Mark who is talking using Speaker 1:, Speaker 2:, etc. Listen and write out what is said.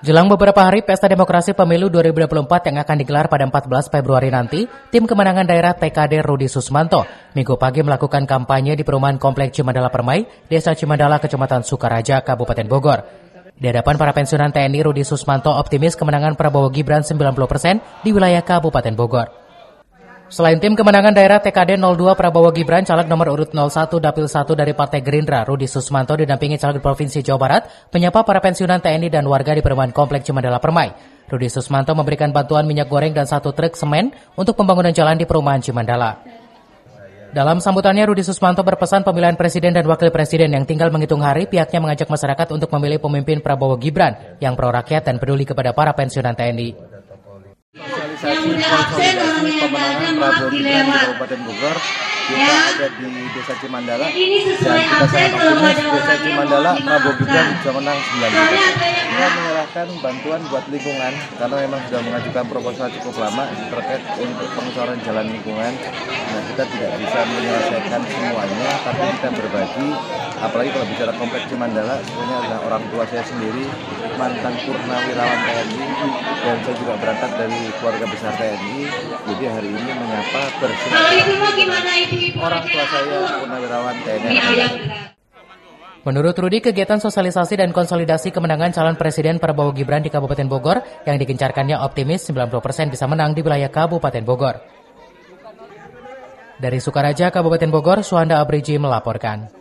Speaker 1: Jelang beberapa hari Pesta Demokrasi Pemilu 2024 yang akan digelar pada 14 Februari nanti, tim kemenangan daerah TKD Rudi Susmanto Minggu pagi melakukan kampanye di perumahan Komplek Cimandala Permai, Desa Cimandala, Kecamatan Sukaraja, Kabupaten Bogor. Di hadapan para pensiunan TNI, Rudi Susmanto optimis kemenangan Prabowo Gibran 90% di wilayah Kabupaten Bogor. Selain tim kemenangan daerah TKD 02 Prabowo Gibran, caleg nomor urut 01 Dapil 1 dari Partai Gerindra, Rudi Susmanto didampingi caleg Provinsi Jawa Barat, menyapa para pensiunan TNI dan warga di perumahan Komplek Cimandala Permai. Rudi Susmanto memberikan bantuan minyak goreng dan 1 truk semen untuk pembangunan jalan di perumahan Cimandala. Dalam sambutannya, Rudi Susmanto berpesan pemilihan presiden dan wakil presiden yang tinggal menghitung hari, pihaknya mengajak masyarakat untuk memilih pemimpin Prabowo Gibran yang pro-rakyat dan peduli kepada para pensiunan TNI.
Speaker 2: Konsolidasi pemenangan Prabowo Gibran di Kabupaten Bogor, kita ada di Desa Cimandala dan kita sangat optimis Desa Cimandala Prabowo Gibran bisa menang 90%. Kita menyerahkan bantuan buat lingkungan karena memang sudah mengajukan proposal cukup lama terkait untuk pengecoran jalan lingkungan. Nah, kita tidak bisa menyelesaikan semuanya, tapi kita berbagi. Apalagi kalau bicara Komplek Cimandala, sebenarnya adalah orang tua saya sendiri, mantan purnawirawan TNI, dan saya juga berangkat dari keluarga besar TNI. Jadi hari ini menyapa bersilaturahmi orang tua saya purnawirawan TNI.
Speaker 1: Menurut Rudi, kegiatan sosialisasi dan konsolidasi kemenangan calon presiden Prabowo Gibran di Kabupaten Bogor yang digencarkannya optimis 90% bisa menang di wilayah Kabupaten Bogor. Dari Sukaraja, Kabupaten Bogor, Suhanda Abriji melaporkan.